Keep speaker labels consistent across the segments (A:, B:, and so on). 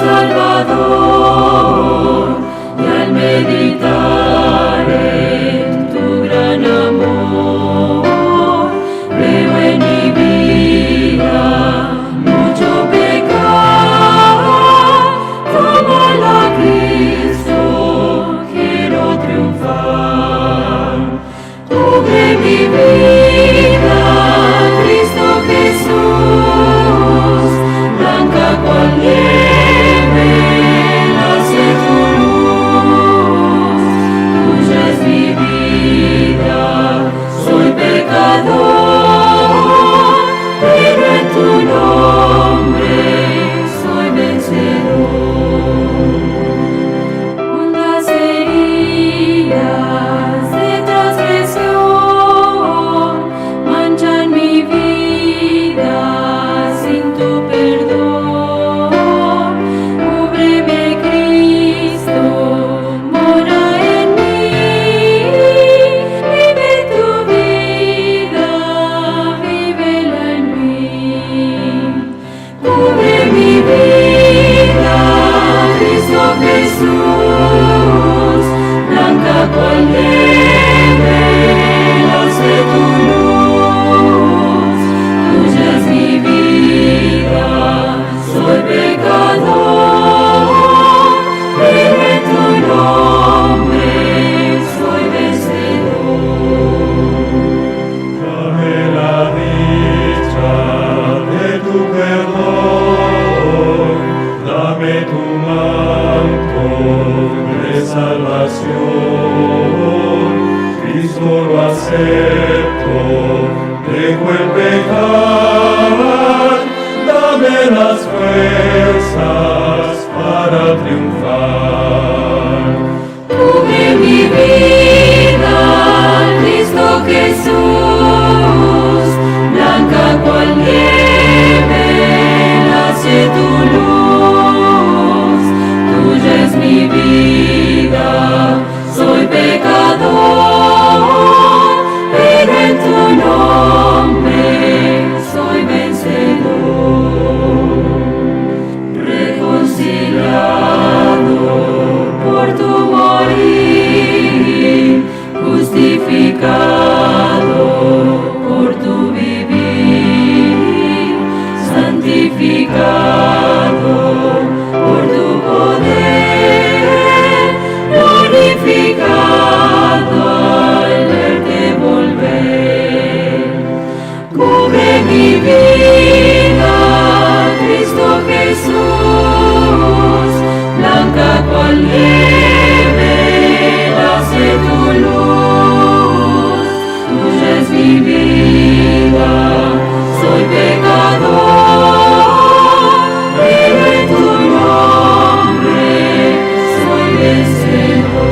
A: Salvador, y al meditar en tu gran amor, veo en mi vida mucho pecado. Tómalo a Cristo, quiero triunfar. Cubre mi vida, Cristo Jesús, blanca cual nieve, nace tu luz. Tuya es mi vida, soy pecador, pero en tu nombre soy vencedor. Hondas heridas de transgresión manchan mi vida sin tu perdón. Cúbreme, Cristo, mora en mí. Vive tu vida, vívela en mí. Cubre mi vida, Cristo Jesús, blanca cual nieve, nace tu luz. Tuya es mi vida, soy pecador, pero en tu nombre soy vencedor.
B: Dame la dicha de tu perdón, dame tu manto de salvación. Cristo lo acepto, dejo el pecar, dame las fuerzas para triunfar.
A: Cubre mi vida, Cristo Jesús, blanca cual nieve, nace tu luz. Tuya es mi vida, soy pecador, pero en tu nombre soy vencedor. Reconciliado por tu morir, justificado por tu vivir, santificado por tu poder, glorificado al verte volver. Cubre mi vida, Cristo Jesús, blanca cual nieve, nace tu luz. Tuya es mi vida, soy pecador, pero en tu nombre soy vencedor.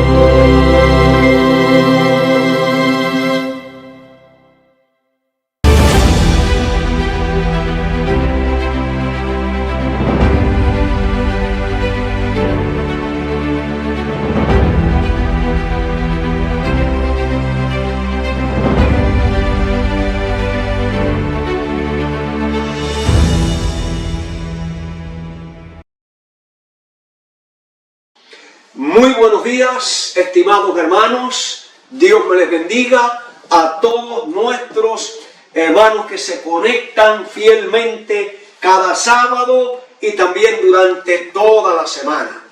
C: Muy buenos días, estimados hermanos. Dios me les bendiga a todos nuestros hermanos que se conectan fielmente cada sábado y también durante toda la semana.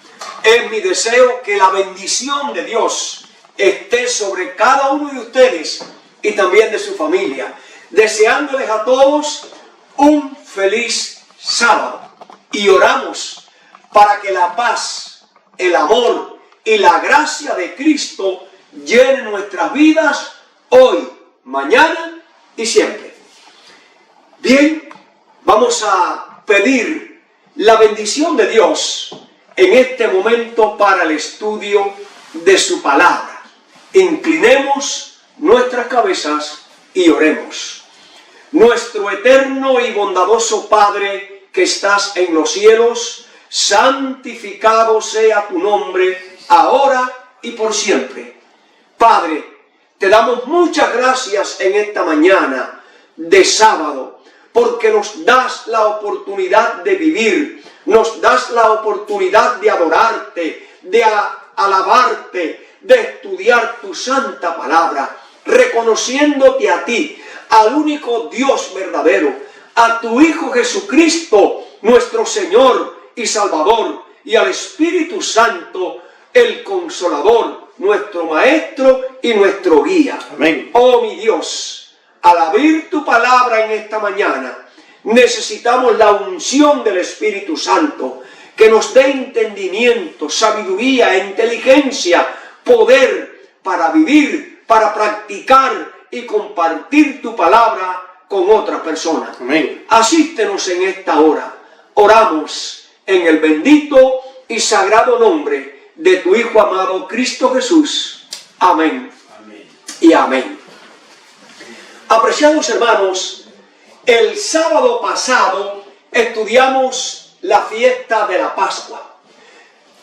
C: Es mi deseo que la bendición de Dios esté sobre cada uno de ustedes y también de su familia, deseándoles a todos un feliz sábado. Y oramos para que la paz, el amor y la gracia de Cristo llenen nuestras vidas hoy, mañana y siempre. Bien, vamos a pedir la bendición de Dios en este momento para el estudio de su palabra. Inclinemos nuestras cabezas y oremos. Nuestro eterno y bondadoso Padre que estás en los cielos, santificado sea tu nombre, ahora y por siempre. Padre, te damos muchas gracias en esta mañana de sábado, porque nos das la oportunidad de vivir, nos das la oportunidad de adorarte, de alabarte, de estudiar tu santa palabra, reconociéndote a ti, al único Dios verdadero, a tu Hijo Jesucristo, nuestro Señor y Salvador, y al Espíritu Santo, el Consolador, nuestro Maestro y nuestro Guía.
D: Amén.
C: Oh mi Dios, al abrir tu palabra en esta mañana, necesitamos la unción del Espíritu Santo, que nos dé entendimiento, sabiduría, inteligencia, poder para vivir, para practicar y compartir tu palabra con otras personas.
D: Amén.
C: Asístenos en esta hora. Oramos en el bendito y sagrado nombre de tu Hijo amado Cristo Jesús. Amén.
D: Amén.
C: Y amén. Apreciados hermanos, el sábado pasado estudiamos la fiesta de la Pascua.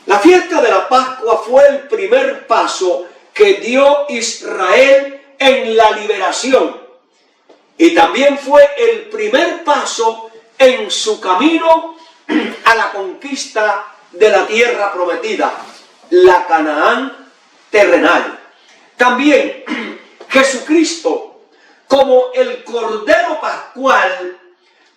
C: La fiesta de la Pascua fue el primer paso que dio Israel en la liberación. Y también fue el primer paso en su camino a la conquista de la tierra prometida, la Canaán terrenal. También Jesucristo, como el Cordero Pascual,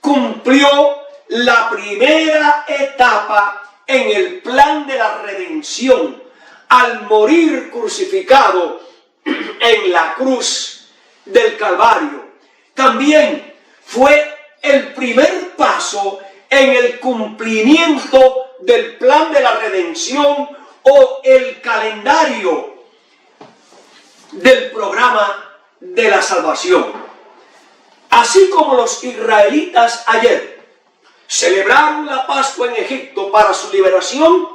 C: cumplió la primera etapa en el plan de la redención al morir crucificado en la cruz del Calvario. También fue el primer paso en el cumplimiento del plan de la redención o el calendario del programa de la salvación. Así como los israelitas ayer celebraron la Pascua en Egipto para su liberación,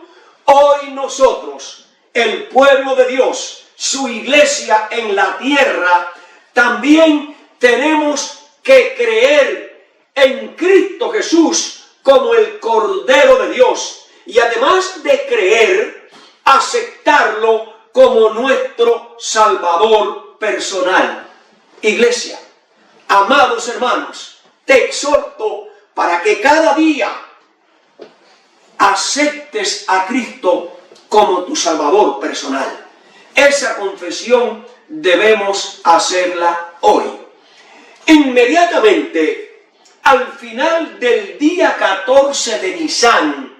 C: hoy nosotros, el pueblo de Dios, su iglesia en la tierra, también tenemos que creer en Cristo Jesús como el Cordero de Dios y además de creer, aceptarlo como nuestro Salvador personal. Iglesia, amados hermanos, te exhorto para que cada día aceptes a Cristo como tu Salvador personal. Esa confesión debemos hacerla hoy. Inmediatamente, al final del día 14 de Nisan,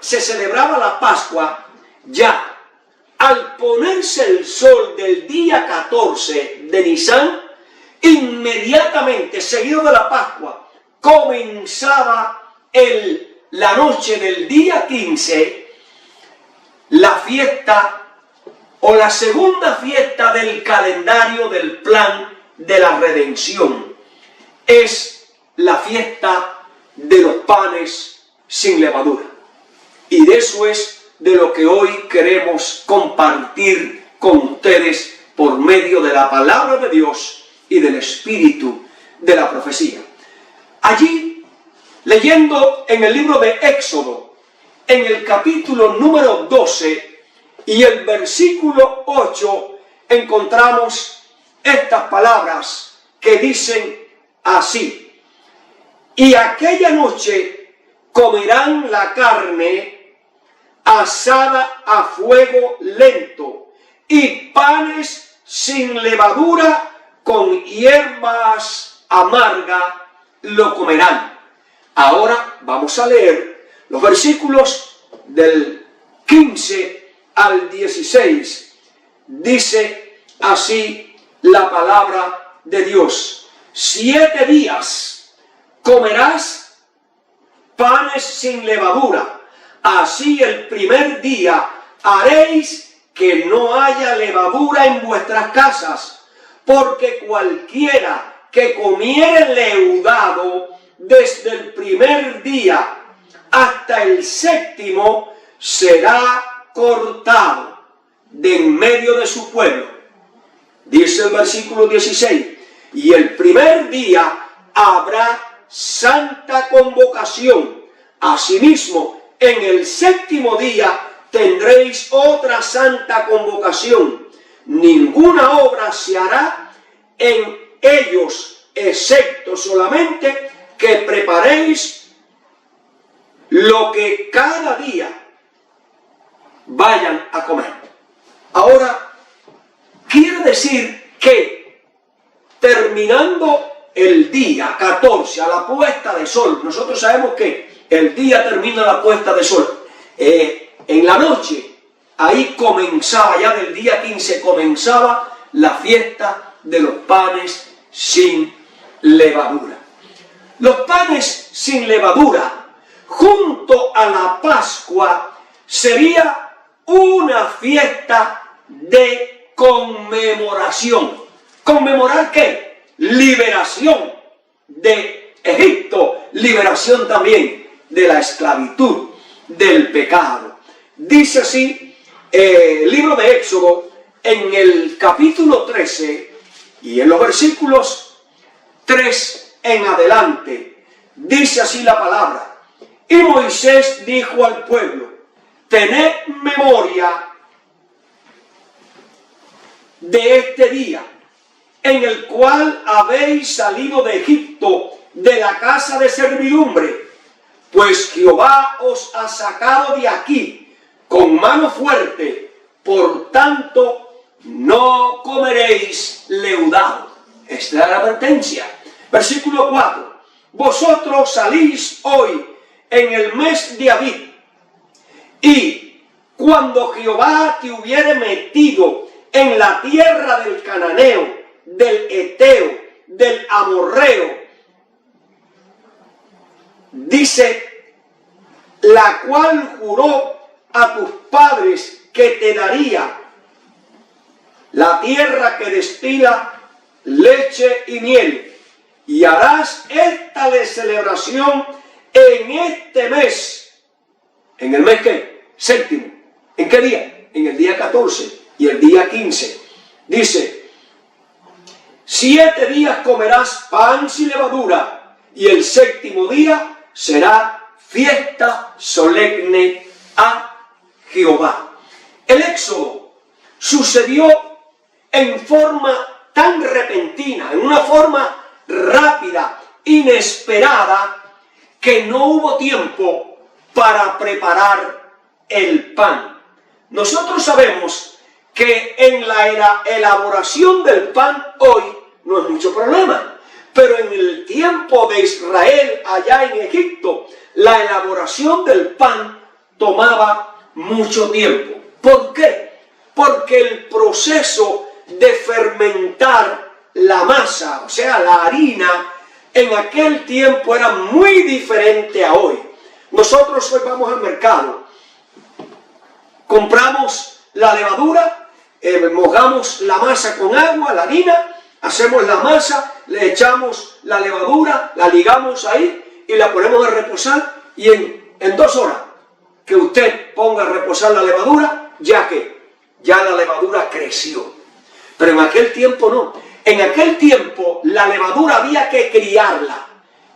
C: se celebraba la Pascua, ya al ponerse el sol del día 14 de Nisan, inmediatamente seguido de la Pascua, comenzaba la noche del día 15, la fiesta o la segunda fiesta del calendario del plan de la redención. Es la fiesta de los panes sin levadura. Y de eso es de lo que hoy queremos compartir con ustedes por medio de la palabra de Dios y del espíritu de la profecía. Allí, leyendo en el libro de Éxodo, en el capítulo número 12 y el versículo 8, encontramos estas palabras que dicen así: y aquella noche comerán la carne asada a fuego lento y panes sin levadura con hierbas amargas lo comerán. Ahora vamos a leer los versículos del 15 al 16. Dice así la palabra de Dios: 7 días comerás panes sin levadura. Así el primer día haréis que no haya levadura en vuestras casas, porque cualquiera que comiere leudado desde el primer día hasta el 7º será cortado de en medio de su pueblo. Dice el versículo 16: y el primer día habrá santa convocación. Asimismo, en el 7º día tendréis otra santa convocación. Ninguna obra se hará en ellos, excepto solamente que preparéis lo que cada día vayan a comer. Ahora, quiere decir que terminando el día 14 a la puesta de sol, nosotros sabemos que el día termina a la puesta de sol, en la noche, ahí comenzaba, ya del día 15 comenzaba la fiesta de los panes sin levadura. Los panes sin levadura, junto a la Pascua, sería una fiesta de conmemoración. ¿Conmemorar qué? Liberación de Egipto, liberación también de la esclavitud, del pecado. Dice así el libro de Éxodo en el capítulo 13 y en los versículos 3 en adelante, dice así la palabra: y Moisés dijo al pueblo, tened memoria de este día en el cual habéis salido de Egipto, de la casa de servidumbre, pues Jehová os ha sacado de aquí con mano fuerte, por tanto no comeréis leudado. Esta es la advertencia. Versículo 4. Vosotros salís hoy en el mes de Abib, y cuando Jehová te hubiere metido en la tierra del cananeo, del eteo, del amorreo, dice, la cual juró a tus padres que te daría, la tierra que destila leche y miel, y harás esta de celebración en este mes. ¿En el mes qué? Séptimo. ¿En qué día? En el día 14 y el día 15. Dice, 7 días comerás pan sin levadura, y el séptimo día será fiesta solemne a Jehová. El éxodo sucedió en forma tan repentina, en una forma rápida, inesperada, que no hubo tiempo para preparar el pan. Nosotros sabemos que en la elaboración del pan hoy no es mucho problema, pero en el tiempo de Israel allá en Egipto, la elaboración del pan tomaba mucho tiempo. ¿Por qué? Porque el proceso de fermentar la masa, o sea, la harina, en aquel tiempo era muy diferente a hoy. Nosotros hoy vamos al mercado, compramos la levadura, mojamos la masa con agua, la harina, hacemos la masa, le echamos la levadura, la ligamos ahí y la ponemos a reposar, y en 2 horas que usted ponga a reposar la levadura, ya la levadura creció. Pero en aquel tiempo no. En aquel tiempo la levadura había que criarla.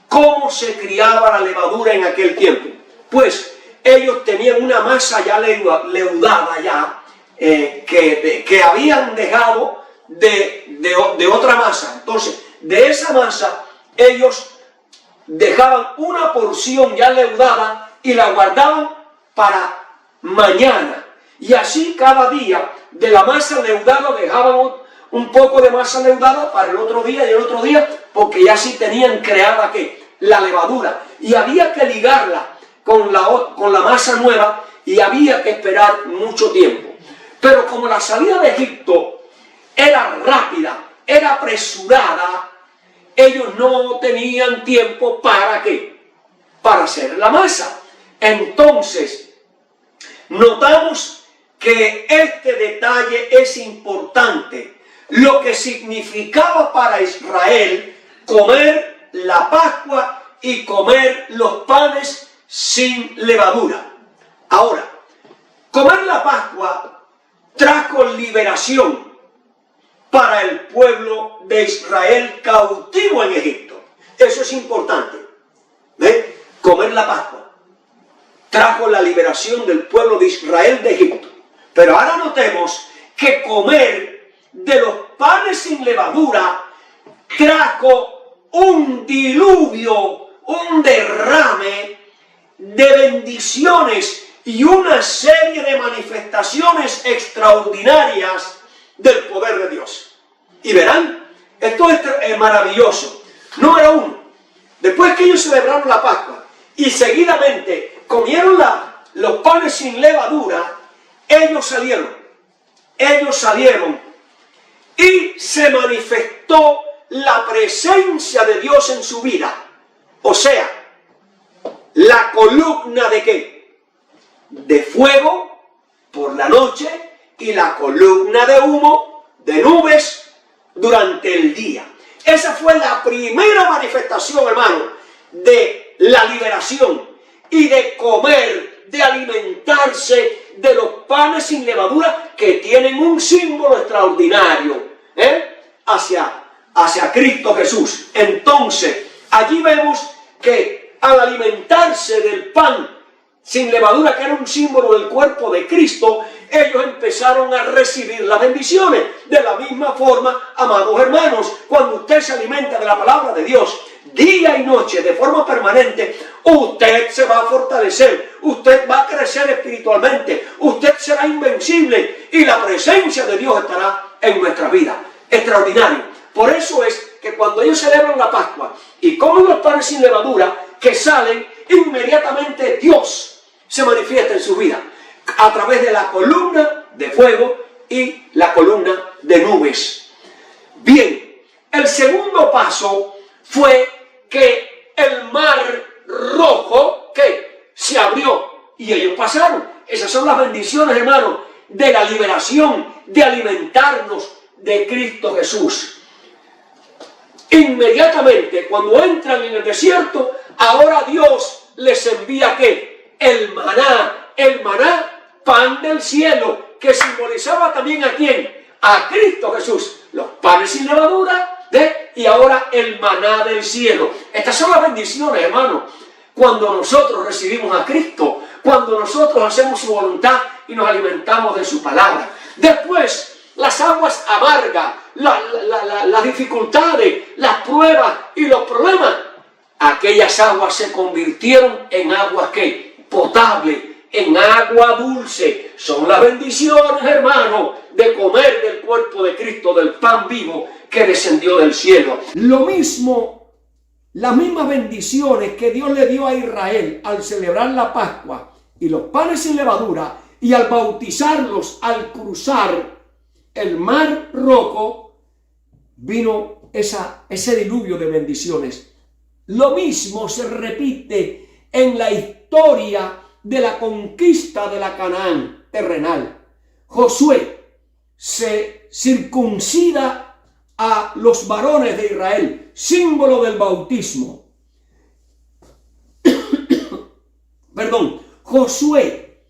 C: ¿Cómo se criaba la levadura en aquel tiempo? Pues ellos tenían una masa ya leudada ya, que habían dejado de otra masa. Entonces, de esa masa ellos dejaban una porción ya leudada y la guardaban para mañana. Y así cada día de la masa leudada dejaban un poco de masa leudada para el otro día y el otro día, porque ya sí tenían creada la levadura. Y había que ligarla con la masa nueva, y había que esperar mucho tiempo. Pero como la salida de Egipto era rápida, era apresurada, ellos no tenían tiempo para ¿qué? Para hacer la masa. Entonces, notamos que este detalle es importante. Lo que significaba para Israel comer la Pascua y comer los panes sin levadura. Ahora, comer la Pascua trajo liberación para el pueblo de Israel cautivo en Egipto. Eso es importante. ¿Ve? Comer la Pascua trajo la liberación del pueblo de Israel de Egipto. Pero ahora notemos que comer de los panes sin levadura trajo un diluvio, un derrame de bendiciones y una serie de manifestaciones extraordinarias del poder de Dios. Y verán, esto es maravilloso. Número uno, después que ellos celebraron la Pascua y seguidamente comieron los panes sin levadura, ellos salieron y se manifestó la presencia de Dios en su vida. O sea, la columna de ¿qué? De fuego por la noche y la columna de humo, de nubes, durante el día. Esa fue la primera manifestación, hermano, de la liberación y de comer, de alimentarse de los panes sin levadura que tienen un símbolo extraordinario hacia Cristo Jesús. Entonces, allí vemos que al alimentarse del pan sin levadura, que era un símbolo del cuerpo de Cristo, ellos empezaron a recibir las bendiciones. De la misma forma, amados hermanos, cuando usted se alimenta de la palabra de Dios, día y noche, de forma permanente, usted se va a fortalecer, usted va a crecer espiritualmente, usted será invencible y la presencia de Dios estará en nuestra vida. Extraordinario. Por eso es que cuando ellos celebran la Pascua y comen los panes sin levadura, que salen, inmediatamente Dios se manifiesta en su vida a través de la columna de fuego y la columna de nubes. Bien, el segundo paso fue que el mar rojo que se abrió y ellos pasaron. Esas son las bendiciones, hermanos, de la liberación, de alimentarnos de Cristo Jesús. Inmediatamente, cuando entran en el desierto, ahora Dios les envía ¿qué? El maná, pan del cielo, que simbolizaba también ¿a quién? A Cristo Jesús. Los panes sin levadura, y ahora el maná del cielo. Estas son las bendiciones, hermano, cuando nosotros recibimos a Cristo, cuando nosotros hacemos su voluntad y nos alimentamos de su palabra. Después, las aguas amargas, las dificultades, las pruebas y los problemas, aquellas aguas se convirtieron en aguas ¿qué? Potable, en agua dulce. Son las bendiciones, hermano, de comer del cuerpo de Cristo, del pan vivo que descendió del cielo. Lo mismo, las mismas bendiciones que Dios le dio a Israel al celebrar la Pascua y los panes sin levadura, y al bautizarlos, al cruzar el mar rojo, vino ese diluvio de bendiciones. Lo mismo se repite en la historia de la conquista de la Canaán terrenal. Josué se circuncida a los varones de Israel, símbolo del bautismo. Josué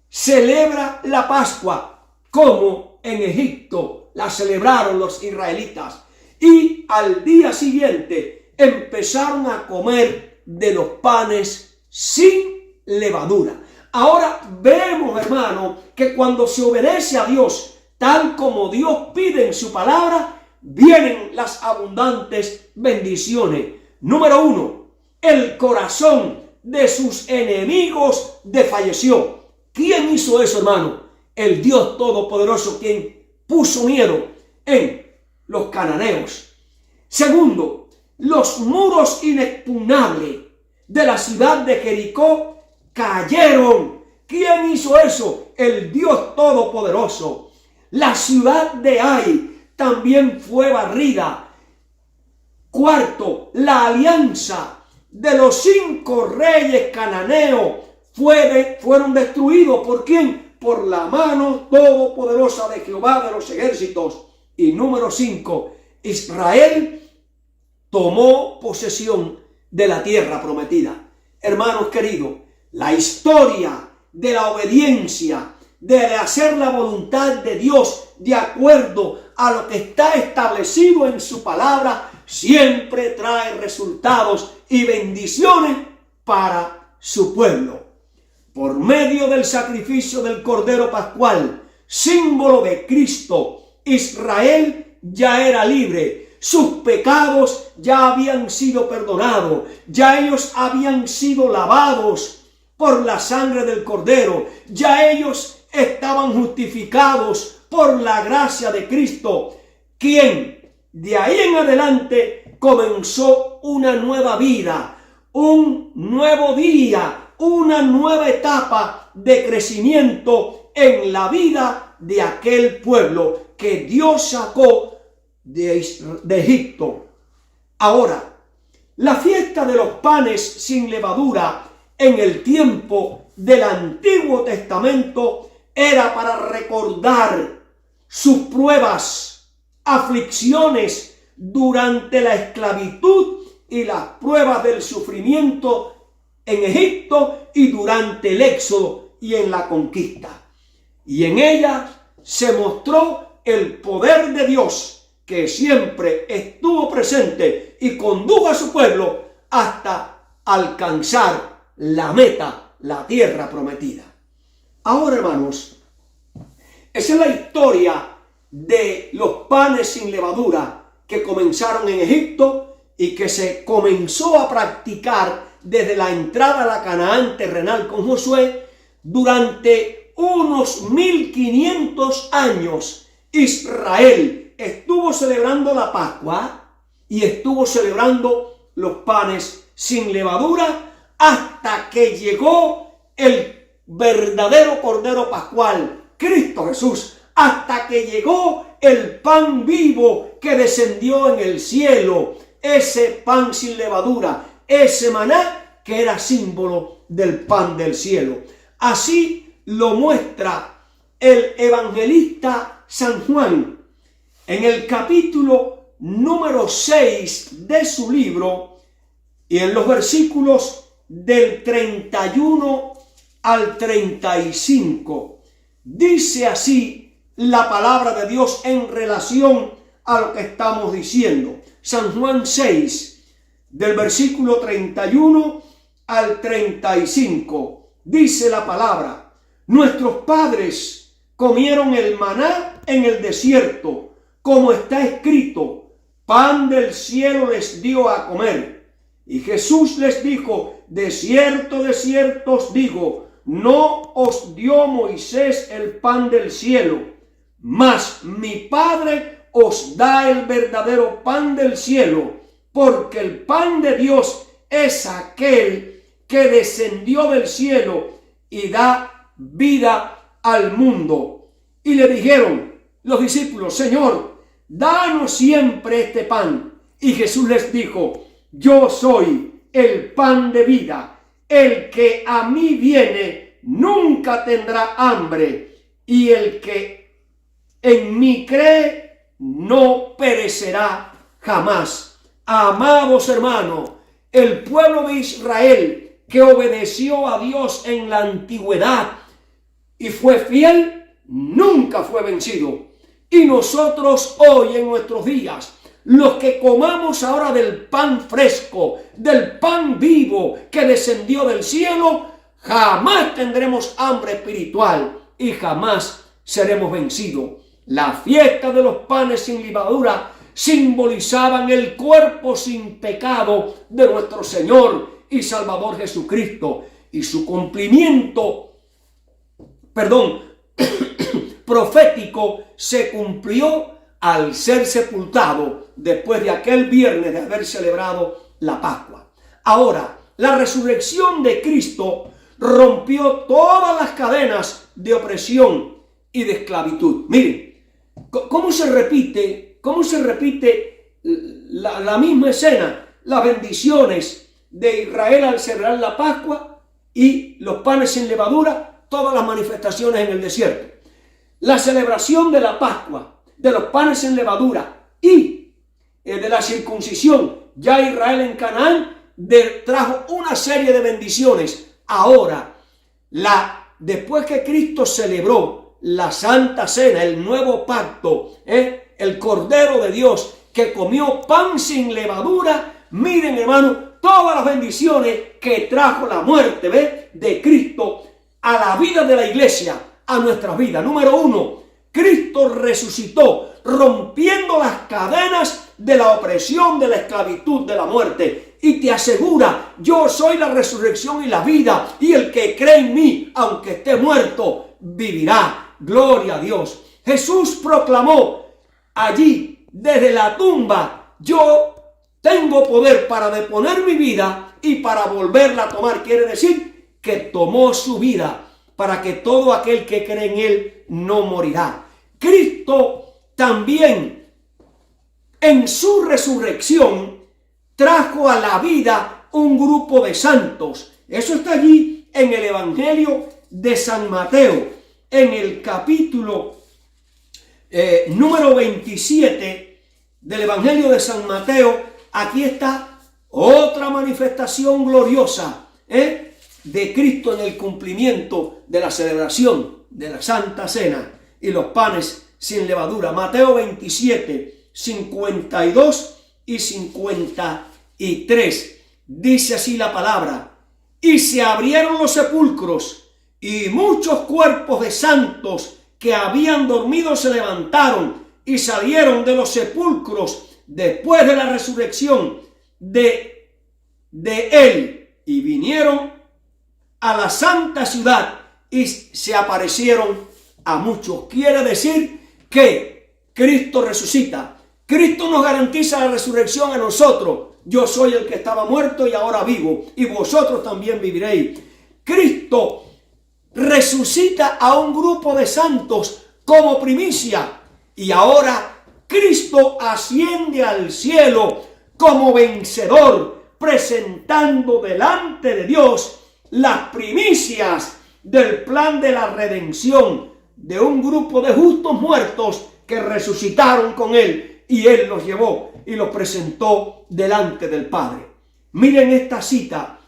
C: celebra la Pascua como en Egipto la celebraron los israelitas, y al día siguiente empezaron a comer de los panes sin levadura. Ahora vemos, hermano, que cuando se obedece a Dios, tal como Dios pide en su palabra, vienen las abundantes bendiciones. Número 1, el corazón de sus enemigos desfalleció. ¿Quién hizo eso, hermano? El Dios Todopoderoso, quien puso miedo en los cananeos. Segundo, los muros inexpugnables de la ciudad de Jericó cayeron. ¿Quién hizo eso? El Dios Todopoderoso. La ciudad de Ai también fue barrida. Cuarto, la alianza de los 5 reyes cananeos fueron destruidos. ¿Por quién? Por la mano todopoderosa de Jehová de los ejércitos. Y número 5, Israel tomó posesión de la tierra prometida. Hermanos queridos, la historia de la obediencia, de hacer la voluntad de Dios de acuerdo a lo que está establecido en su palabra, siempre trae resultados y bendiciones para su pueblo. Por medio del sacrificio del Cordero Pascual, símbolo de Cristo, Israel ya era libre. Sus pecados ya habían sido perdonados, ya ellos habían sido lavados por la sangre del Cordero. Ya ellos estaban justificados por la gracia de Cristo, quien de ahí en adelante comenzó una nueva vida, un nuevo día, una nueva etapa de crecimiento en la vida de aquel pueblo que Dios sacó de Egipto. Ahora, la fiesta de los panes sin levadura en el tiempo del Antiguo Testamento era para recordar sus pruebas, aflicciones durante la esclavitud y las pruebas del sufrimiento en Egipto y durante el éxodo y en la conquista. Y en ella se mostró el poder de Dios, que siempre estuvo presente y condujo a su pueblo hasta alcanzar la meta, la tierra prometida. Ahora, hermanos, esa es la historia de los panes sin levadura que comenzaron en Egipto y que se comenzó a practicar desde la entrada a la Canaán terrenal con Josué. Durante unos 1500 años Israel estuvo celebrando la Pascua y estuvo celebrando los panes sin levadura hasta que llegó el verdadero Cordero Pascual, Cristo Jesús, hasta que llegó el pan vivo que descendió en el cielo, ese pan sin levadura, ese maná que era símbolo del pan del cielo. Así lo muestra el evangelista San Juan en el capítulo número 6 de su libro y en los versículos del 31 al 35. Dice así la palabra de Dios en relación a lo que estamos diciendo. San Juan 6, del versículo 31 al 35. Dice la palabra: nuestros padres comieron el maná en el desierto, como está escrito, pan del cielo les dio a comer. Y Jesús les dijo: de cierto, de cierto os digo, no os dio Moisés el pan del cielo, mas mi Padre os da el verdadero pan del cielo, porque el pan de Dios es aquel que descendió del cielo y da vida al mundo. Y le dijeron los discípulos: Señor, danos siempre este pan. Y Jesús les dijo: yo soy el pan de vida. El que a mí viene nunca tendrá hambre, y el que en mí cree no perecerá jamás. Amados hermanos, el pueblo de Israel que obedeció a Dios en la antigüedad y fue fiel, nunca fue vencido. Y nosotros hoy en nuestros días, los que comamos ahora del pan fresco, del pan vivo que descendió del cielo, jamás tendremos hambre espiritual y jamás seremos vencidos. La fiesta de los panes sin levadura simbolizaban el cuerpo sin pecado de nuestro Señor y Salvador Jesucristo, y su cumplimiento, profético se cumplió al ser sepultado después de aquel viernes de haber celebrado la Pascua. Ahora, la resurrección de Cristo rompió todas las cadenas de opresión y de esclavitud. Miren, ¿cómo se repite la misma escena? Las bendiciones de Israel al celebrar la Pascua y los panes sin levadura, todas las manifestaciones en el desierto. La celebración de la Pascua, de los panes sin levadura y de la circuncisión, ya Israel en Canaán trajo una serie de bendiciones. Ahora, después que Cristo celebró la Santa Cena, el nuevo pacto, el Cordero de Dios que comió pan sin levadura, miren hermano, todas las bendiciones que trajo la muerte de Cristo a la vida de la iglesia, a nuestras vidas. Número 1, Cristo resucitó, rompiendo las cadenas de la opresión, de la esclavitud, de la muerte. y te asegura: yo soy la resurrección y la vida, y el que cree en mí, aunque esté muerto, vivirá. Gloria a Dios. Jesús proclamó allí desde la tumba: yo tengo poder para deponer mi vida y para volverla a tomar. Quiere decir que tomó su vida para que todo aquel que cree en él no morirá. Cristo también en su resurrección trajo a la vida un grupo de santos. Eso está allí en el Evangelio de San Mateo, en el capítulo número 27 del Evangelio de San Mateo. Aquí está otra manifestación gloriosa de Cristo en el cumplimiento de la celebración de la Santa Cena y los panes sin levadura. Mateo 27, 52 y 53. Dice así la palabra: y se abrieron los sepulcros, y muchos cuerpos de santos que habían dormido se levantaron y salieron de los sepulcros después de la resurrección de él, y vinieron a la santa ciudad y se aparecieron a muchos. Quiere decir que Cristo resucita. Cristo nos garantiza la resurrección a nosotros. Yo soy el que estaba muerto y ahora vivo, y vosotros también viviréis. Cristo resucita a un grupo de santos como primicia, y ahora Cristo asciende al cielo como vencedor, presentando delante de Dios las primicias del plan de la redención de un grupo de justos muertos que resucitaron con él, y él los llevó y los presentó delante del Padre. Miren esta cita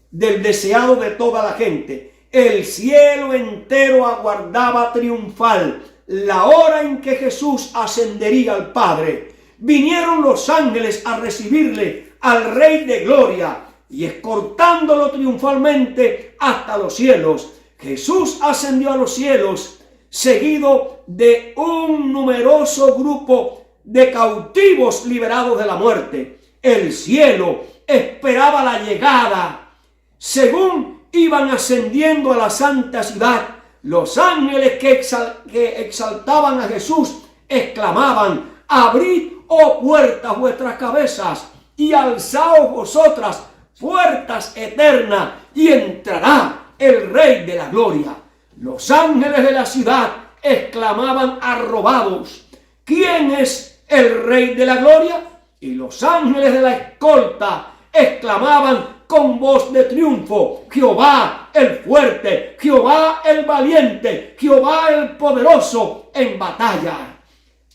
C: del deseado de toda la gente: el cielo entero aguardaba triunfal la hora en que Jesús ascendería al Padre. Vinieron los ángeles a recibirle al Rey de Gloria, y escortándolo triunfalmente hasta los cielos, Jesús ascendió a los cielos, seguido de un numeroso grupo de cautivos liberados de la muerte. El cielo esperaba la llegada. Según iban ascendiendo a la santa ciudad, los ángeles que exaltaban a Jesús exclamaban: abrid, oh puertas, vuestras cabezas, y alzaos vosotras, puertas eternas, y entrará el Rey de la Gloria. Los ángeles de la ciudad exclamaban arrobados: ¿quién es el Rey de la Gloria? Y los ángeles de la escolta exclamaban con voz de triunfo: Jehová el fuerte, Jehová el valiente, Jehová el poderoso en batalla.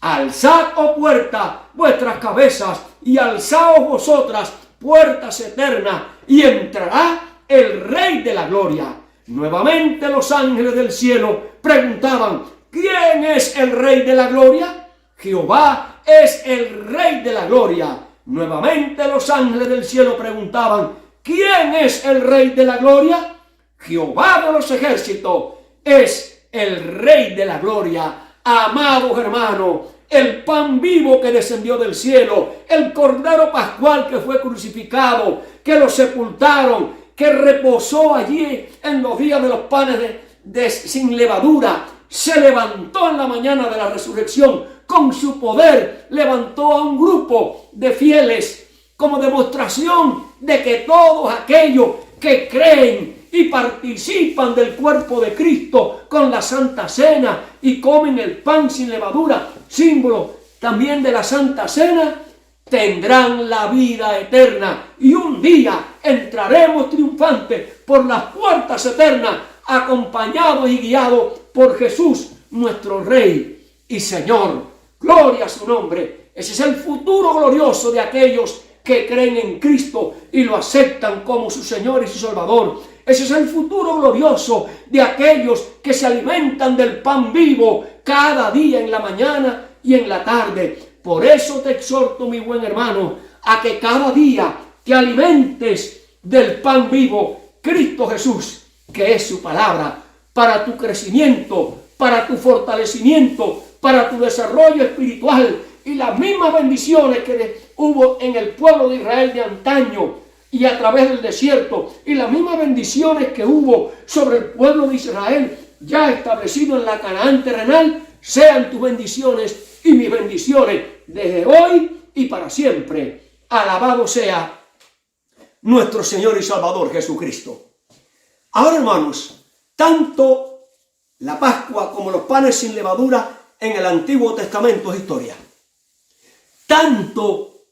C: Alzad, oh puerta, vuestras cabezas, y alzaos vosotras, puertas eternas, y entrará el Rey de la Gloria. Nuevamente los ángeles del cielo preguntaban: ¿quién es el Rey de la Gloria? Jehová es el Rey de la Gloria. Nuevamente los ángeles del cielo preguntaban: ¿quién es el Rey de la Gloria? Jehová de los ejércitos es el Rey de la Gloria. Amados hermanos, el pan vivo que descendió del cielo, el Cordero Pascual que fue crucificado, que lo sepultaron, que reposó allí en los días de los panes sin levadura, se levantó en la mañana de la resurrección. Con su poder levantó a un grupo de fieles como demostración de que todos aquellos que creen y participan del cuerpo de Cristo con la Santa Cena y comen el pan sin levadura, símbolo también de la Santa Cena, tendrán la vida eterna, y un día entraremos triunfantes por las puertas eternas, acompañados y guiados por Jesús, nuestro Rey y Señor. Gloria a su nombre. Ese es el futuro glorioso de aquellos que creen en Cristo y lo aceptan como su Señor y su Salvador. Ese es el futuro glorioso de aquellos que se alimentan del pan vivo cada día, en la mañana y en la tarde. Por eso te exhorto, mi buen hermano, a que cada día te alimentes del pan vivo, Cristo Jesús, que es su palabra, para tu crecimiento, para tu fortalecimiento, para tu desarrollo espiritual
D: y las mismas bendiciones que hubo en el pueblo de Israel de antaño y a través del desierto, y las mismas bendiciones que hubo sobre el pueblo de Israel ya establecido en la Canaán terrenal, sean tus bendiciones y mis bendiciones desde hoy y para siempre. Alabado sea nuestro Señor y Salvador Jesucristo. Ahora, hermanos, tanto la Pascua como los panes sin levadura en el Antiguo Testamento es historia. Tanto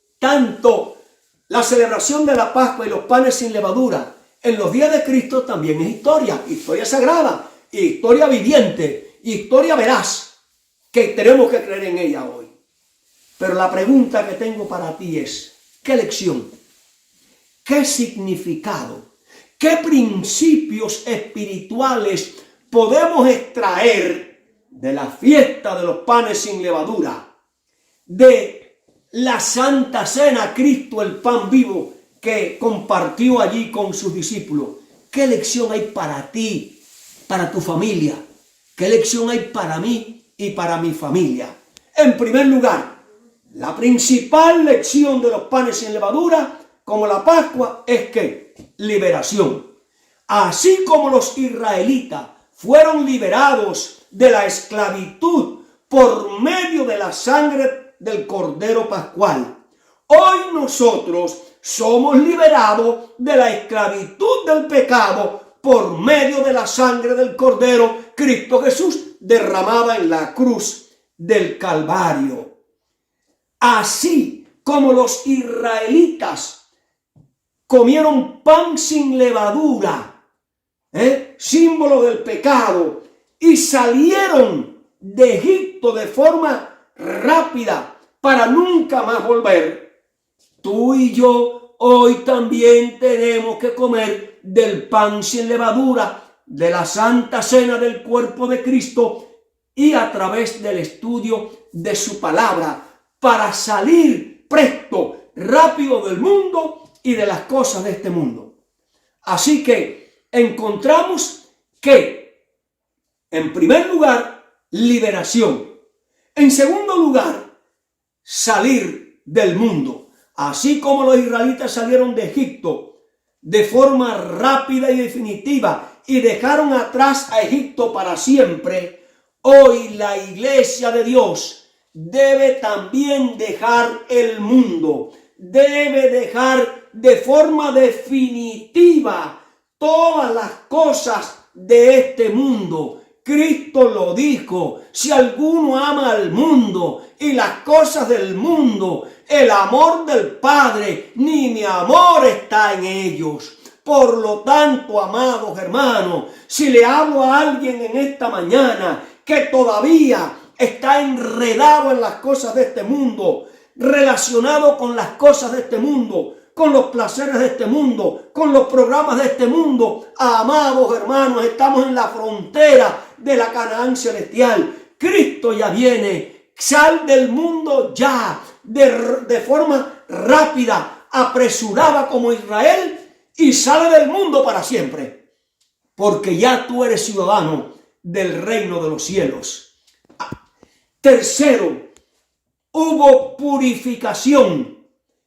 D: la celebración de la Pascua y los panes sin levadura en los días de Cristo también es historia sagrada, historia viviente, historia veraz, que tenemos que creer en ella hoy. Pero la pregunta que tengo para ti es, ¿qué lección? ¿Qué significado? ¿Qué principios espirituales podemos extraer de la fiesta de los panes sin levadura, de la Santa Cena, Cristo el pan vivo que compartió allí con sus discípulos? ¿Qué lección hay para ti, para tu familia? ¿Qué lección hay para mí y para mi familia? En primer lugar, la principal lección de los panes sin levadura, como la Pascua, es que liberación. Así como los israelitas fueron liberados de la esclavitud por medio de la sangre del Cordero Pascual, hoy nosotros somos liberados de la esclavitud del pecado por medio de la sangre del Cordero Cristo Jesús derramada en la cruz del Calvario. Así como los israelitas comieron pan sin levadura, símbolo del pecado, y salieron de Egipto de forma rápida para nunca más volver, tú y yo hoy también tenemos que comer del pan sin levadura, de la Santa Cena del cuerpo de Cristo, y a través del estudio de su palabra, para salir presto, rápido del mundo y de las cosas de este mundo. Así que encontramos que, en primer lugar, liberación. En segundo lugar, salir del mundo. Así como los israelitas salieron de Egipto de forma rápida y definitiva y dejaron atrás a Egipto para siempre, hoy la iglesia de Dios debe también dejar el mundo, debe dejar de forma definitiva todas las cosas de este mundo. Cristo lo dijo: si alguno ama al mundo y las cosas del mundo, el amor del Padre, ni mi amor está en ellos. Por lo tanto, amados hermanos, si le hablo a alguien en esta mañana que todavía está enredado en las cosas de este mundo, relacionado con las cosas de este mundo, con los placeres de este mundo, con los programas de este mundo, amados hermanos, estamos en la frontera de la Canaán celestial. Cristo ya viene. Sal del mundo ya, de forma rápida, apresurada como Israel, y sale del mundo para siempre, porque ya tú eres ciudadano del reino de los cielos. Tercero, hubo purificación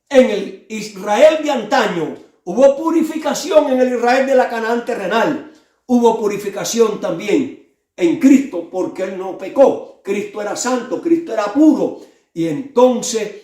D: en el Israel de antaño, hubo purificación en el Israel de la Canaán terrenal, hubo purificación también en Cristo, porque Él no pecó. Cristo era santo, Cristo era puro, y entonces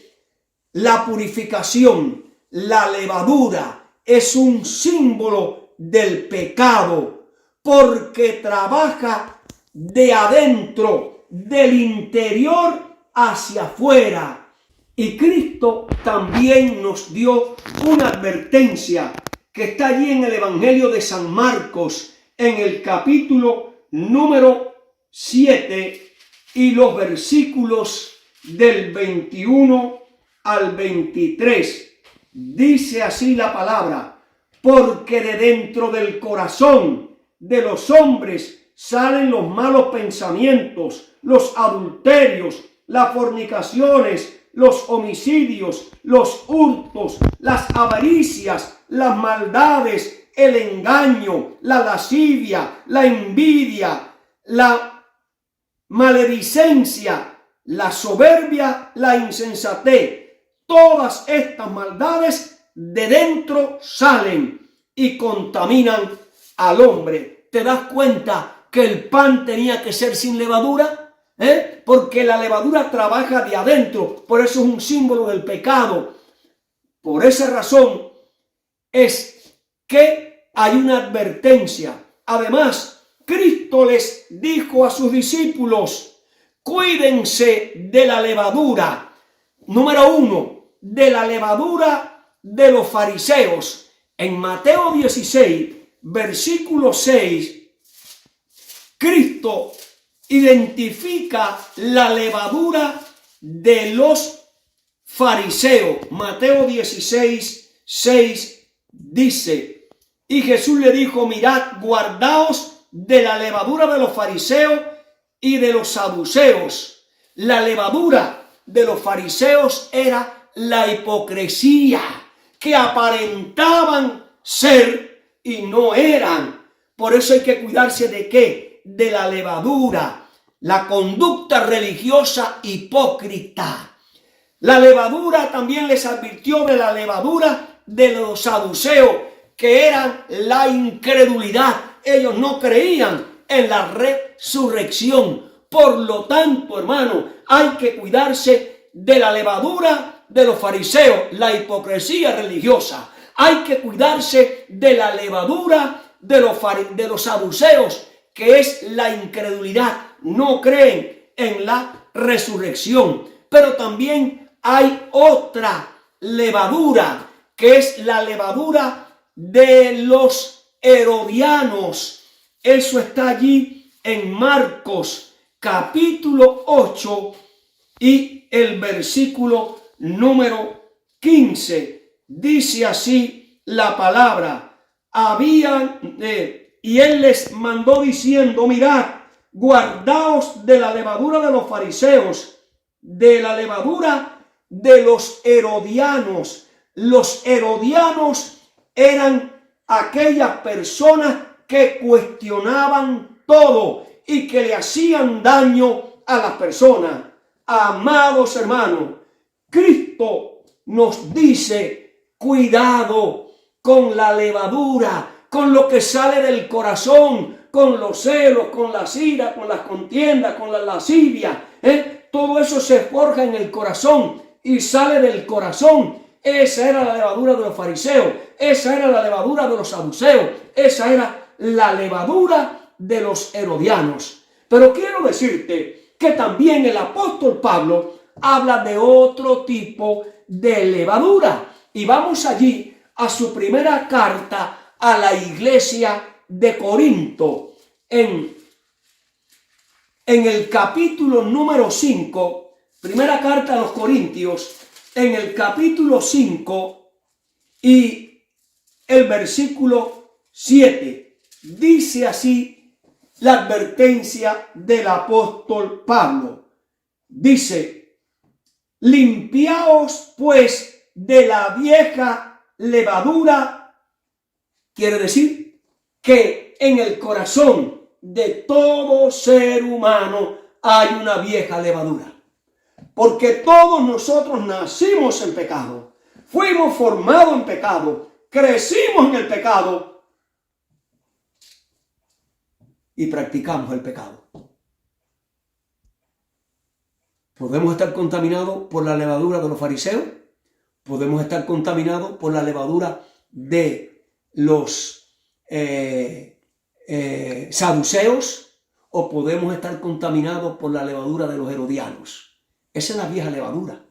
D: la purificación, la levadura, es un símbolo del pecado, porque trabaja de adentro, del interior hacia afuera. Y Cristo también nos dio una advertencia que está allí en el Evangelio de San Marcos, en el capítulo número 7 y los versículos del 21 al 23. Dice así la palabra: porque de dentro del corazón de los hombres salen los malos pensamientos, los adulterios, las fornicaciones, los homicidios, los hurtos, las avaricias, las maldades, el engaño, la lascivia, la envidia, la maledicencia, la soberbia, la insensatez. Todas estas maldades de dentro salen y contaminan al hombre. ¿Te das cuenta que el pan tenía que ser sin levadura? Porque la levadura trabaja de adentro, por eso es un símbolo del pecado. Por esa razón es que hay una advertencia. Además, Cristo les dijo a sus discípulos: cuídense de la levadura. Número 1, de la levadura de los fariseos. En Mateo 16, versículo 6, Cristo identifica la levadura de los fariseos. Mateo 16, 6 dice: y Jesús le dijo: mirad, guardaos de la levadura de los fariseos y de los saduceos. La levadura de los fariseos era la hipocresía, que aparentaban ser y no eran. Por eso hay que cuidarse de ¿qué? De la levadura, la conducta religiosa hipócrita. La levadura también les advirtió de la levadura de los saduceos, que eran la incredulidad. Ellos no creían en la resurrección. Por lo tanto, hermano, hay que cuidarse de la levadura de los fariseos, la hipocresía religiosa. Hay que cuidarse de la levadura de los saduceos, que es la incredulidad. No creen en la resurrección. Pero también hay otra levadura, que es la levadura de los herodianos. Eso está allí en Marcos capítulo 8 y el versículo número 15. Dice así la palabra: y él les mandó diciendo: mirad, guardaos de la levadura de los fariseos, de la levadura de los herodianos. Los herodianos eran aquellas personas que cuestionaban todo y que le hacían daño a las personas. Amados hermanos, Cristo nos dice: cuidado con la levadura, con lo que sale del corazón, con los celos, con las iras, con las contiendas, con la lascivia. Todo eso se forja en el corazón y sale del corazón. Esa era la levadura de los fariseos, esa era la levadura de los saduceos, esa era la levadura de los herodianos. Pero quiero decirte que también el apóstol Pablo habla de otro tipo de levadura. Y vamos allí a su primera carta a la iglesia de Corinto. En el capítulo número 5, primera carta a los Corintios, en el capítulo 5 y el versículo 7, dice así la advertencia del apóstol Pablo. Dice: limpiaos pues de la vieja levadura. Quiere decir que en el corazón de todo ser humano hay una vieja levadura. Porque todos nosotros nacimos en pecado, fuimos formados en pecado, crecimos en el pecado y practicamos el pecado. Podemos estar contaminados por la levadura de los fariseos, podemos estar contaminados por la levadura de los saduceos, o podemos estar contaminados por la levadura de los herodianos. Esa es la vieja levadura.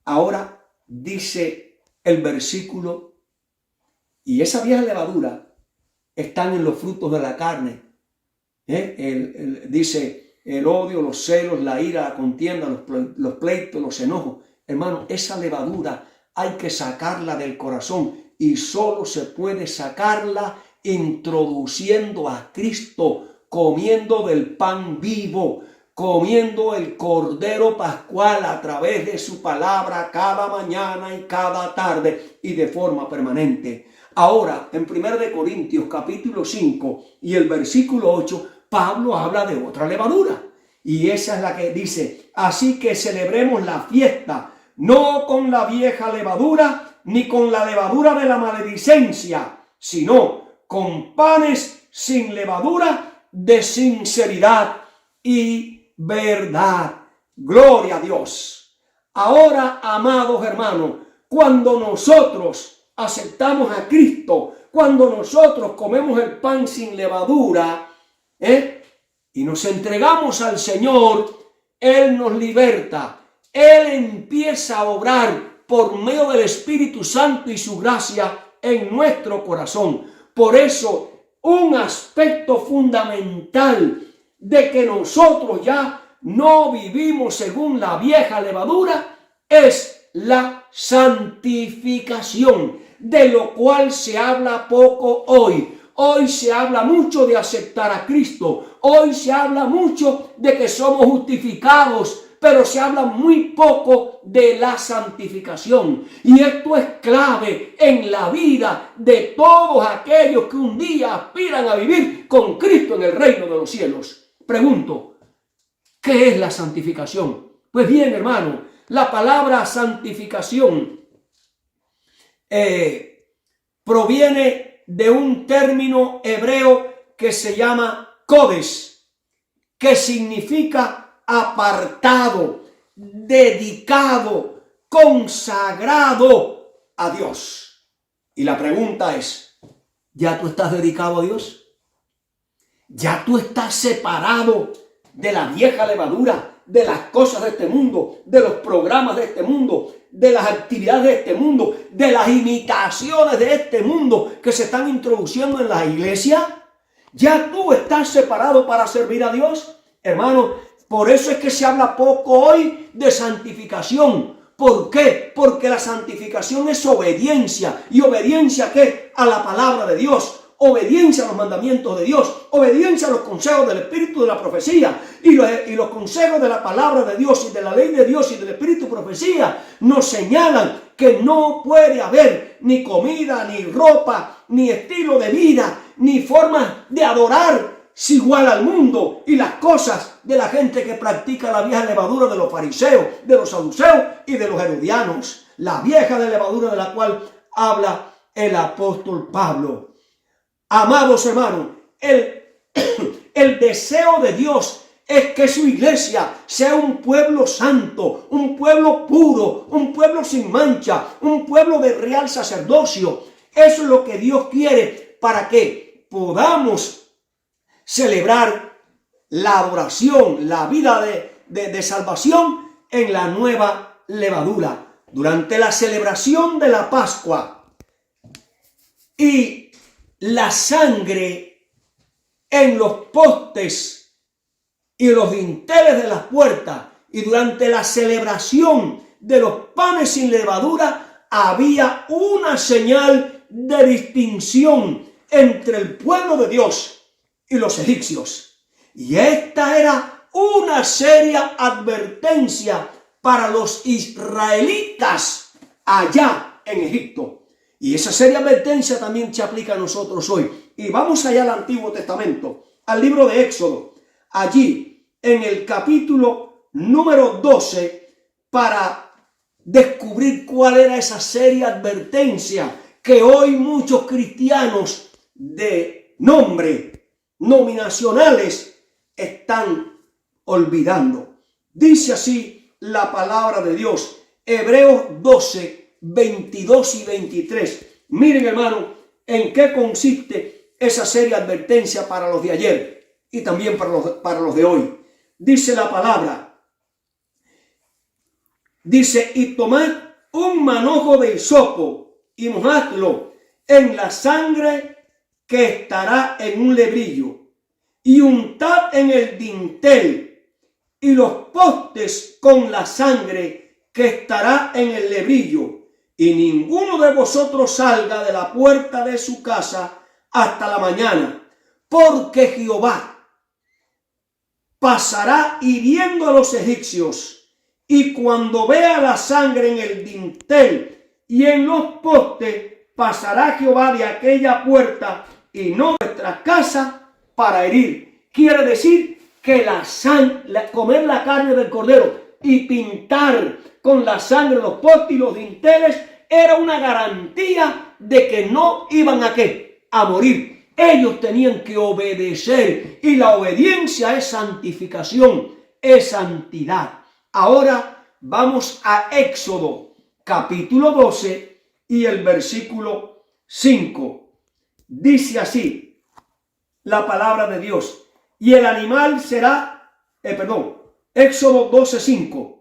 D: Ahora dice el versículo: y esa vieja levadura están en los frutos de la carne. Dice: el odio, los celos, la ira, la contienda, los pleitos, los enojos. Hermano, esa levadura hay que sacarla del corazón, y solo se puede sacarla introduciendo a Cristo, comiendo del pan vivo, comiendo el Cordero Pascual a través de su palabra cada mañana y cada tarde y de forma permanente. Ahora, en 1 de Corintios capítulo 5 y el versículo 8, Pablo habla de otra levadura. Y esa es la que dice, así que celebremos la fiesta, no con la vieja levadura, ni con la levadura de la maledicencia, sino con panes sin levadura de sinceridad y verdad. Gloria a Dios. Ahora, amados hermanos, cuando nosotros aceptamos a Cristo, cuando nosotros comemos el pan sin levadura, y nos entregamos al Señor, Él nos liberta. Él empieza a obrar por medio del Espíritu Santo y su gracia en nuestro corazón. Por eso, un aspecto fundamental de que nosotros ya no vivimos según la vieja levadura es la santificación, de lo cual se habla poco hoy. Hoy se habla mucho de aceptar a Cristo. Hoy se habla mucho de que somos justificados, pero se habla muy poco de la santificación. Y esto es clave en la vida de todos aquellos que un día aspiran a vivir con Cristo en el reino de los cielos. Pregunto, ¿qué es la santificación? Pues bien, hermano, la palabra santificación proviene de un término hebreo que se llama kodesh, que significa apartado, dedicado, consagrado a Dios. Y la pregunta es, ¿ya tú estás dedicado a Dios? ¿Ya tú estás separado de la vieja levadura, de las cosas de este mundo, de los programas de este mundo, de las actividades de este mundo, de las imitaciones de este mundo que se están introduciendo en la iglesia? ¿Ya tú estás separado para servir a Dios? Hermano, por eso es que se habla poco hoy de santificación. ¿Por qué? Porque la santificación es obediencia. ¿Y obediencia a qué? A la palabra de Dios. Obediencia a los mandamientos de Dios, obediencia a los consejos del Espíritu de la profecía, y los consejos de la palabra de Dios y de la ley de Dios y del Espíritu profecía nos señalan que no puede haber ni comida, ni ropa, ni estilo de vida, ni forma de adorar igual al mundo y las cosas de la gente que practica la vieja levadura de los fariseos, de los saduceos y de los herodianos. La vieja levadura de la cual habla el apóstol Pablo. Amados hermanos, el deseo de Dios es que su iglesia sea un pueblo santo, un pueblo puro, un pueblo sin mancha, un pueblo de real sacerdocio. Eso es lo que Dios quiere para que podamos celebrar la adoración, la vida de salvación en la nueva levadura. Durante la celebración de la Pascua y la sangre en los postes y los dinteles de las puertas, y durante la celebración de los panes sin levadura había una señal de distinción entre el pueblo de Dios y los egipcios. Y esta era una seria advertencia para los israelitas allá en Egipto. Y esa seria advertencia también se aplica a nosotros hoy. Y vamos allá al Antiguo Testamento, al libro de Éxodo. Allí, en el capítulo número 12, para descubrir cuál era esa seria advertencia que hoy muchos cristianos de nombre nominacionales están olvidando. Dice así la palabra de Dios, Hebreos 12, 22 y 23. Miren, hermano, en qué consiste esa seria advertencia para los de ayer y también para los de hoy. Dice la palabra, dice, y tomad un manojo de hisopo y mojadlo en la sangre que estará en un lebrillo, y untad en el dintel y los postes con la sangre que estará en el lebrillo, y ninguno de vosotros salga de la puerta de su casa hasta la mañana, porque Jehová pasará hiriendo a los egipcios, y cuando vea la sangre en el dintel y en los postes, pasará Jehová de aquella puerta y no de vuestra casa para herir. Quiere decir que comer la carne del cordero y pintar con la sangre los postes y los dinteles era una garantía de que no iban a ¿qué? A morir. Ellos tenían que obedecer, y la obediencia es santificación, es santidad. Ahora vamos a Éxodo capítulo 12 y el versículo 5. Dice así la palabra de Dios: y el animal será, Éxodo 12:5.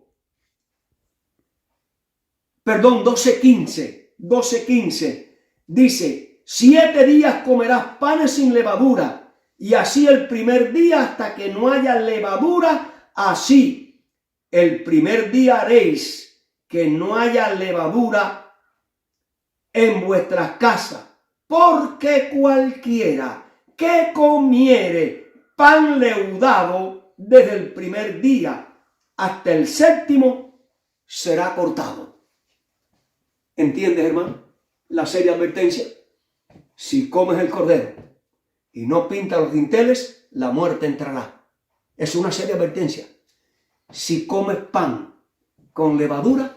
D: 12:15. Dice: 7 días comerás panes sin levadura, y así el primer día hasta que no haya levadura, así el primer día haréis que no haya levadura en vuestras casas, porque cualquiera que comiere pan leudado desde el primer día hasta el 7º será cortado. ¿Entiendes, hermano? La seria advertencia. Si comes el cordero y no pintas los dinteles, la muerte entrará. Es una seria advertencia. Si comes pan con levadura,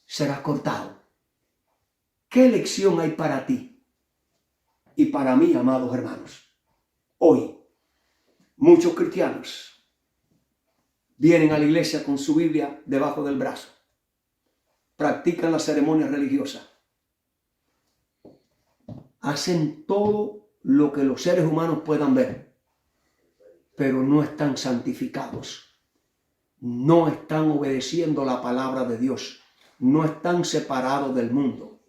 D: serás cortado. ¿Qué lección hay para ti y para mí, amados hermanos? Hoy, muchos cristianos vienen a la iglesia con su Biblia debajo del brazo. Practican las ceremonias religiosas. Hacen todo lo que los seres humanos puedan ver, pero no están santificados. No están obedeciendo la palabra de Dios. No están separados del mundo.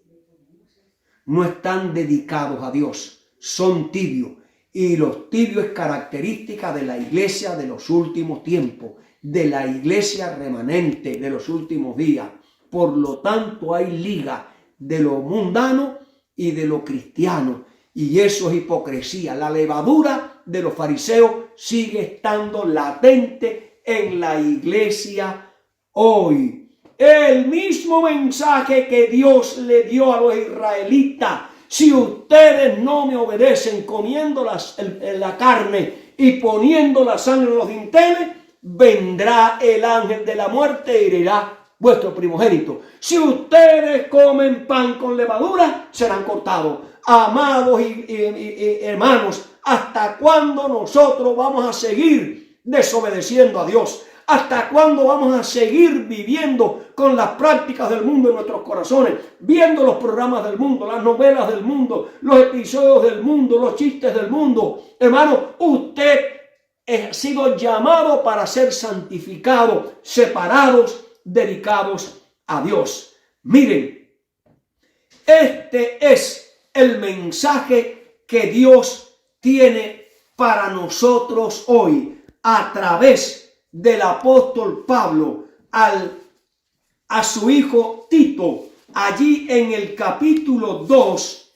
D: No están dedicados a Dios. Son tibios. Y los tibios es característica de la iglesia de los últimos tiempos, de la iglesia remanente de los últimos días. Por lo tanto, hay liga de lo mundano y de lo cristiano. Y eso es hipocresía. La levadura de los fariseos sigue estando latente en la iglesia hoy. El mismo mensaje que Dios le dio a los israelitas: si ustedes no me obedecen comiendo la carne y poniendo la sangre en los dinteles, vendrá el ángel de la muerte y herirá vuestro primogénito. Si ustedes comen pan con levadura, serán cortados. Amados y hermanos, ¿hasta cuándo nosotros vamos a seguir desobedeciendo a Dios? ¿Hasta cuándo vamos a seguir viviendo con las prácticas del mundo en nuestros corazones? Viendo los programas del mundo, las novelas del mundo, los episodios del mundo, los chistes del mundo. Hermano, usted ha sido llamado para ser santificado, separados, dedicados a Dios. Miren, este es el mensaje que Dios tiene para nosotros hoy a través del apóstol Pablo a su hijo Tito, allí en el capítulo 2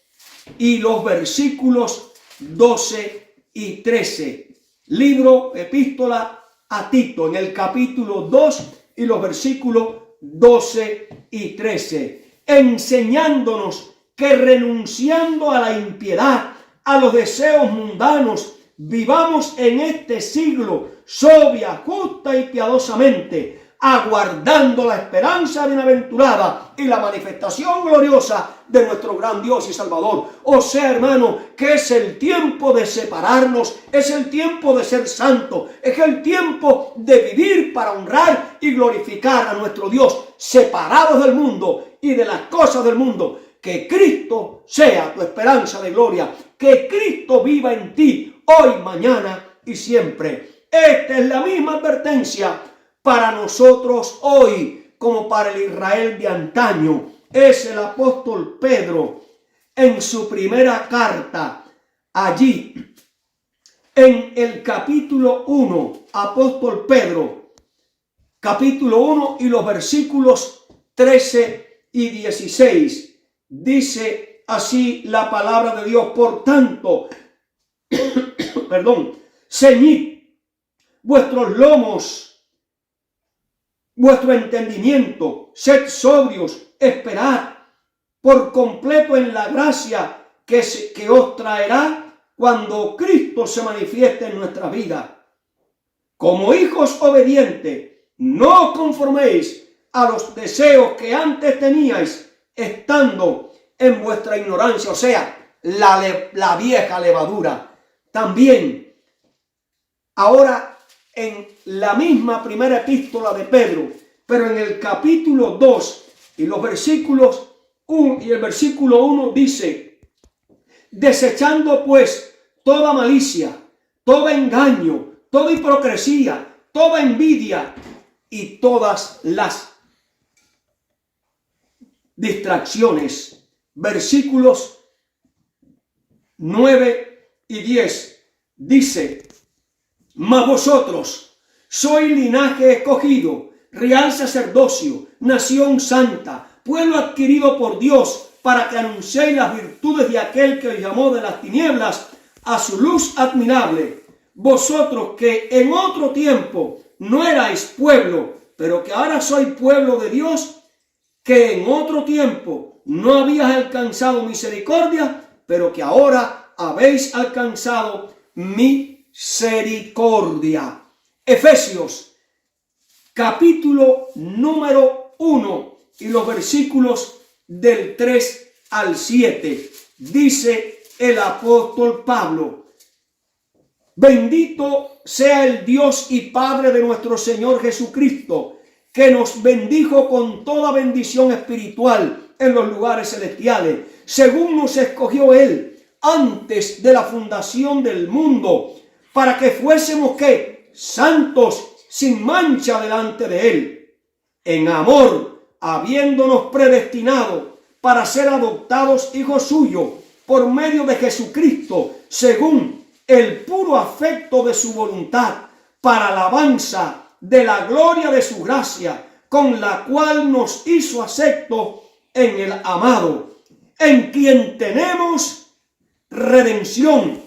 D: y los versículos 12 y 13. Epístola a Tito, en el capítulo 2 y los versículos 12 y 13, enseñándonos que renunciando a la impiedad, a los deseos mundanos, vivamos en este siglo sobria, justa y piadosamente, aguardando la esperanza bienaventurada y la manifestación gloriosa de nuestro gran Dios y Salvador. O sea, hermano, que es el tiempo de separarnos, es el tiempo de ser santo, es el tiempo de vivir para honrar y glorificar a nuestro Dios, separados del mundo y de las cosas del mundo. Que Cristo sea tu esperanza de gloria, que Cristo viva en ti hoy, mañana y siempre. Esta es la misma advertencia para nosotros hoy como para el Israel de antaño. Es el apóstol Pedro en su primera carta, allí en el capítulo 1, apóstol Pedro, capítulo 1 y los versículos 13 y 16. Dice así la palabra de Dios: por tanto, ceñid vuestros lomos, vuestro entendimiento, sed sobrios, esperad por completo en la gracia que os traerá cuando Cristo se manifieste en nuestra vida. como hijos obedientes, no os conforméis a los deseos que antes teníais estando en vuestra ignorancia, o sea, la vieja levadura. También, ahora en la misma primera epístola de Pedro, pero en el capítulo 2 y los versículos 1 y el versículo 1 dice: desechando pues toda malicia, todo engaño, toda hipocresía, toda envidia y todas las distracciones. Versículos 9 y 10 dice: mas vosotros sois linaje escogido, real sacerdocio, nación santa, pueblo adquirido por Dios, para que anunciéis las virtudes de aquel que os llamó de las tinieblas a su luz admirable. Vosotros que en otro tiempo no erais pueblo, pero que ahora sois pueblo de Dios, que en otro tiempo no habíais alcanzado misericordia, pero que ahora habéis alcanzado misericordia. Efesios, capítulo número 1 y los versículos del 3 al 7. Dice el apóstol Pablo: bendito sea el Dios y Padre de nuestro Señor Jesucristo, que nos bendijo con toda bendición espiritual en los lugares celestiales, según nos escogió Él antes de la fundación del mundo, para que fuésemos ¿qué? Santos, sin mancha delante de Él, en amor, habiéndonos predestinado para ser adoptados hijos suyos por medio de Jesucristo, según el puro afecto de su voluntad, para alabanza de la gloria de su gracia, con la cual nos hizo acepto en el amado, en quien tenemos redención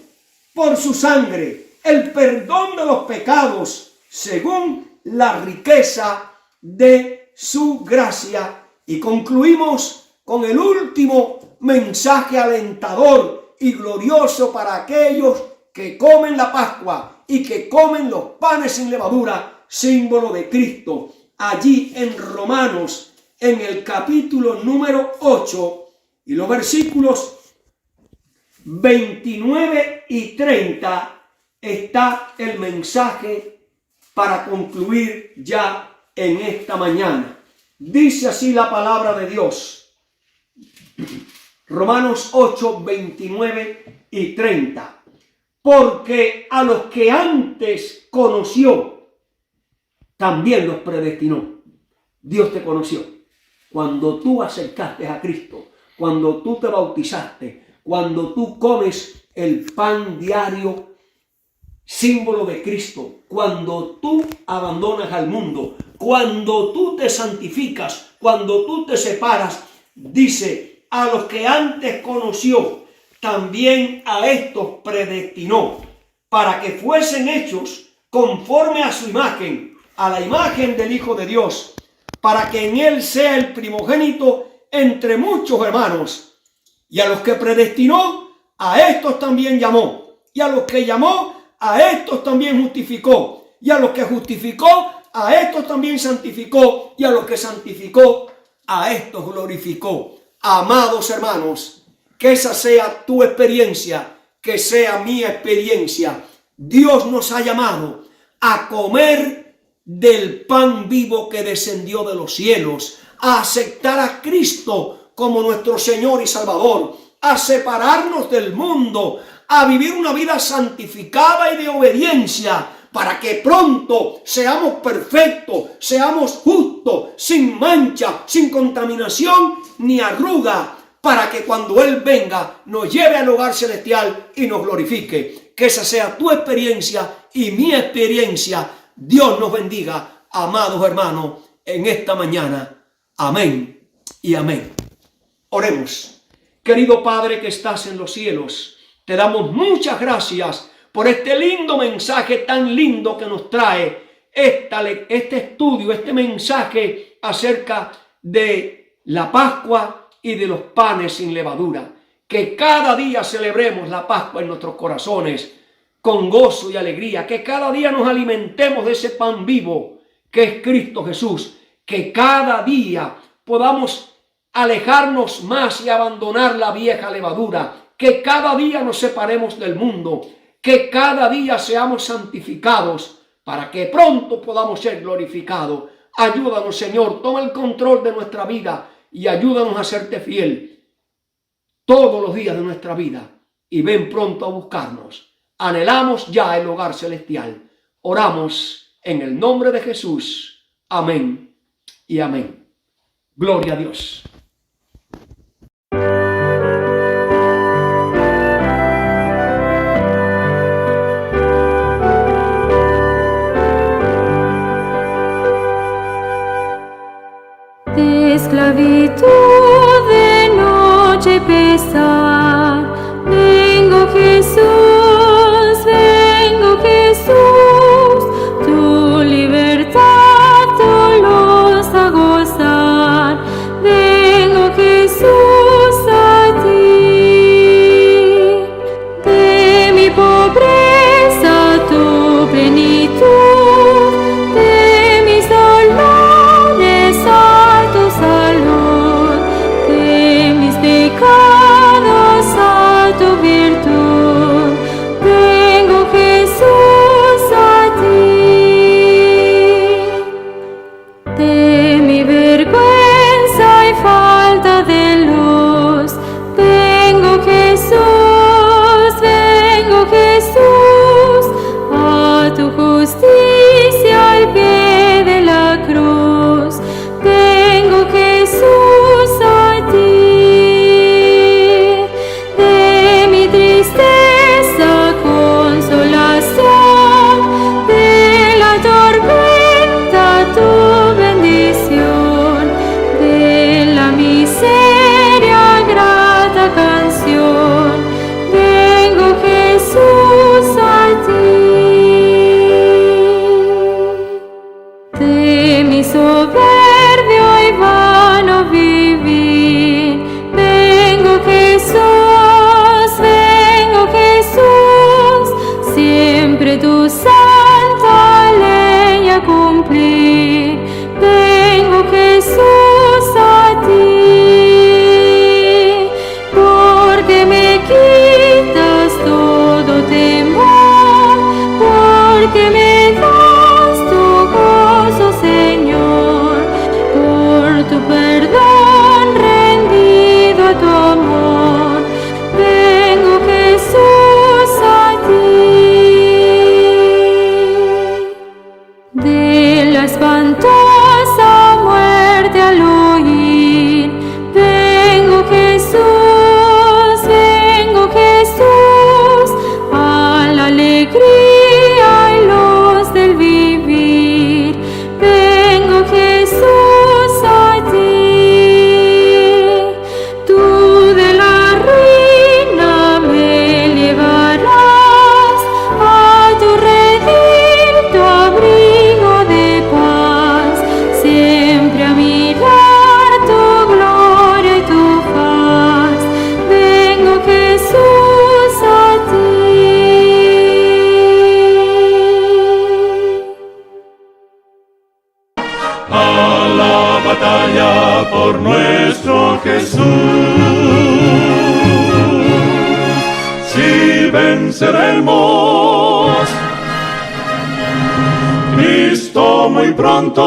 D: por su sangre, el perdón de los pecados, según la riqueza de su gracia. Y concluimos con el último mensaje alentador y glorioso para aquellos que comen la Pascua y que comen los panes sin levadura, símbolo de Cristo. Allí en Romanos, en el capítulo número 8 y los versículos 29 y 30, está el mensaje para concluir ya en esta mañana. Dice así la palabra de Dios. Romanos 8, 29 y 30. Porque a los que antes conoció, también los predestinó. Dios te conoció. Cuando tú acercaste a Cristo, cuando tú te bautizaste, cuando tú comes el pan diario, símbolo de Cristo, cuando tú abandonas al mundo, cuando tú te santificas, cuando tú te separas, dice: a los que antes conoció, también a estos predestinó, para que fuesen hechos conforme a su imagen, a la imagen del Hijo de Dios, para que en él sea el primogénito entre muchos hermanos. Y a los que predestinó, a estos también llamó. Y a los que llamó, a estos también justificó. Y a los que justificó, a estos también santificó. Y a los que santificó, a estos glorificó. Amados hermanos, que esa sea tu experiencia, que sea mi experiencia. Dios nos ha llamado a comer del pan vivo que descendió de los cielos, a aceptar a Cristo como nuestro Señor y Salvador, a separarnos del mundo, a vivir una vida santificada y de obediencia, para que pronto seamos perfectos, seamos justos, sin mancha, sin contaminación ni arruga, para que cuando Él venga nos lleve al hogar celestial y nos glorifique. Que esa sea tu experiencia y mi experiencia. Dios nos bendiga, amados hermanos, en esta mañana. Amén y amén. Oremos. Querido Padre que estás en los cielos, te damos muchas gracias por este lindo mensaje tan lindo que nos trae este estudio, este mensaje acerca de la Pascua y de los panes sin levadura. Que cada día celebremos la Pascua en nuestros corazones, con gozo y alegría, que cada día nos alimentemos de ese pan vivo que es Cristo Jesús, que cada día podamos alejarnos más y abandonar la vieja levadura, que cada día nos separemos del mundo, que cada día seamos santificados para que pronto podamos ser glorificados. Ayúdanos, Señor, toma el control de nuestra vida y ayúdanos a serte fiel todos los días de nuestra vida y ven pronto a buscarnos. Anhelamos ya el hogar celestial. Oramos en el nombre de Jesús. Amén y amén. Gloria a Dios.
A: De esclavitud de noche y pesar, vengo Jesús, tu libertad los a gozar, vengo Jesús a ti, de mi pobreza tu plenitud, de mis dolores a tu salud, de mis pecados a tu virtud, vengo Jesús a ti, de mi vergüenza y falta de luz, vengo Jesús, a tu justicia al pie de la cruz, vengo Jesús a ti, de mi tristeza consolación, de la tormenta tu bendición, de la miseria grata canción, vengo Jesús a ti, de mi soberbio y vano vivir, vengo Jesús, siempre tu santa ley a cumplir, vengo Jesús a ti, porque me quitas todo temor, porque me das tu gozo, Señor, por tu perdón rendido a tu amor, vengo Jesús a ti, de la espantosa muerte al huir, vengo Jesús, a la alegría y luz del vivir, vengo Jesús a ti, tú de la ruina me llevarás a tu redil, tu abrigo de paz, siempre a mirar tu gloria y tu faz, vengo Jesús a ti.
B: A la batalla por nuestro Jesús, si venceremos, Cristo muy pronto